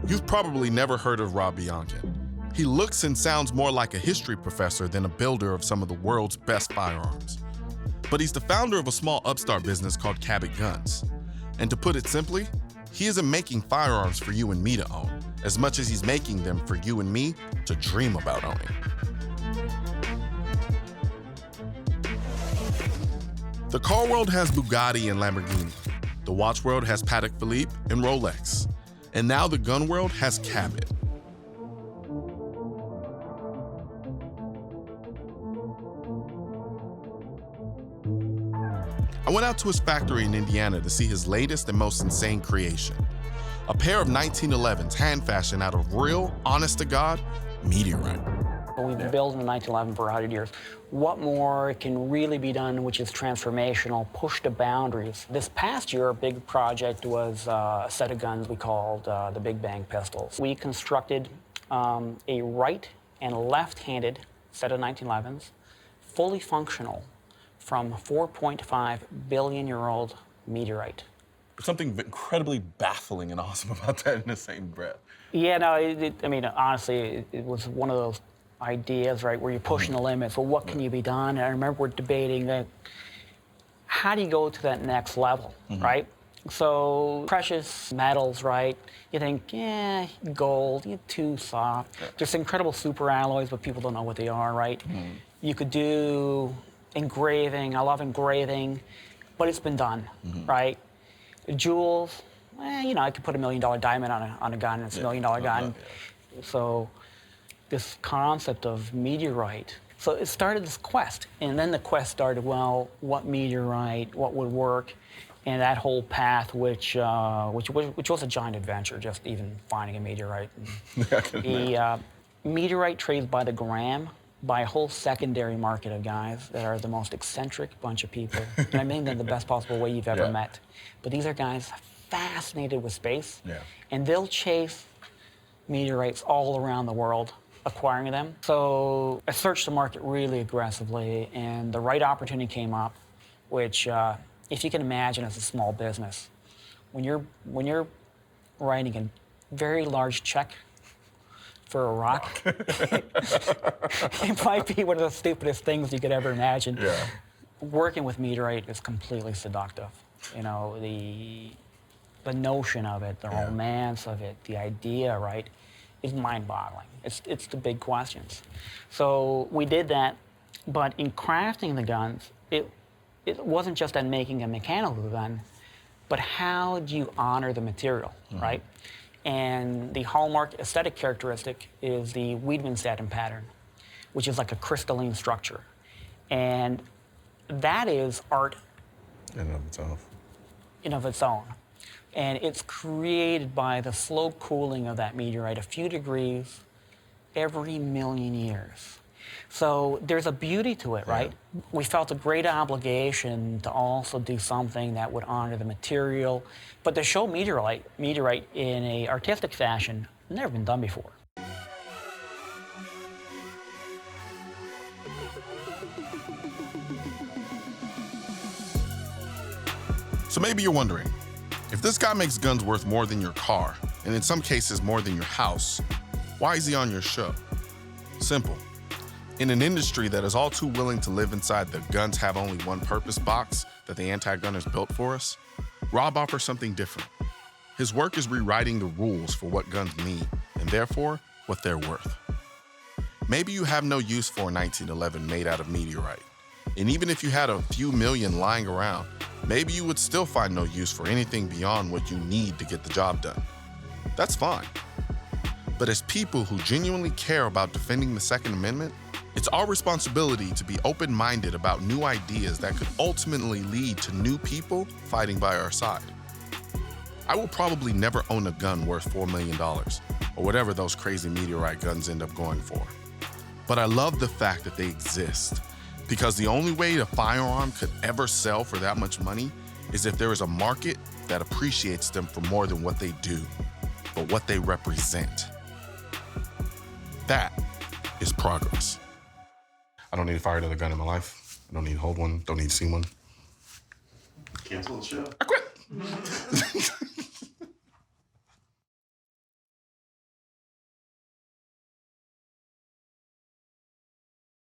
You've probably never heard of Rob Bianchin. He looks and sounds more like a history professor than a builder of some of the world's best firearms. But he's the founder of a small upstart business called Cabot Guns. And to put it simply, he isn't making firearms for you and me to own, as much as he's making them for you and me to dream about owning. The car world has Bugatti and Lamborghini. The watch world has Patek Philippe and Rolex. And now the gun world has Cabot. I went out to his factory in Indiana to see his latest and most insane creation. A pair of 1911s hand-fashioned out of real, honest-to-God, meteorite. We've been building the 1911 for 100 years. What more can really be done, which is transformational, push the boundaries? This past year, a big project was a set of guns we called the Big Bang pistols. We constructed a right and left-handed set of 1911s, fully functional, from 4.5 billion-year-old meteorite. There's something incredibly baffling and awesome about that in the same breath. Yeah, no, I mean, honestly, it was one of those ideas, right, where you're pushing the limits. Well, what can you be done? And I remember we're debating that, how do you go to that next level, right? So precious metals, right? You think, yeah, gold, you're too soft. There's incredible super alloys, but people don't know what they are, right? You could do engraving. I love engraving, but it's been done, right? Jewels, you know, I could put $1 million diamond on a gun, and it's a $1 million gun. So this concept of meteorite. So it started this quest, and then the quest started, well, what meteorite, what would work, and that whole path, which was a giant adventure, just even finding a meteorite. The meteorite trades by the gram, by a whole secondary market of guys that are the most eccentric bunch of people. And I mean them the best possible way you've ever met. But these are guys fascinated with space, and they'll chase meteorites all around the world, acquiring them. So I searched the market really aggressively, and the right opportunity came up, which, if you can imagine, as a small business, when you're writing a very large check for a rock, it might be one of the stupidest things you could ever imagine. Working with meteorite is completely seductive. You know, the notion of it, the romance of it, the idea, right, is mind-boggling. It's the big questions. So we did that, but in crafting the guns, it wasn't just on making a mechanical gun, but how do you honor the material, right? And the hallmark aesthetic characteristic is the Weidman satin pattern, which is like a crystalline structure. And that is art In and of itself. in of its own. And it's created by the slow cooling of that meteorite, a few degrees every million years. So there's a beauty to it, right? We felt a great obligation to also do something that would honor the material, but to show meteorite in an artistic fashion, never been done before. So maybe you're wondering, if this guy makes guns worth more than your car, and in some cases more than your house, why is he on your show? Simple. In an industry that is all too willing to live inside the guns have only one purpose box that the anti-gunners built for us, Rob offers something different. His work is rewriting the rules for what guns mean, and therefore, what they're worth. Maybe you have no use for a 1911 made out of meteorite. And even if you had a few million lying around, maybe you would still find no use for anything beyond what you need to get the job done. That's fine. But as people who genuinely care about defending the Second Amendment, it's our responsibility to be open-minded about new ideas that could ultimately lead to new people fighting by our side. I will probably never own a gun worth $4 million, or whatever those crazy meteorite guns end up going for. But I love the fact that they exist, because the only way a firearm could ever sell for that much money is if there is a market that appreciates them for more than what they do, but what they represent. That is progress. I don't need to fire another gun in my life. I don't need to hold one, don't need to see one. Cancel the show. I quit.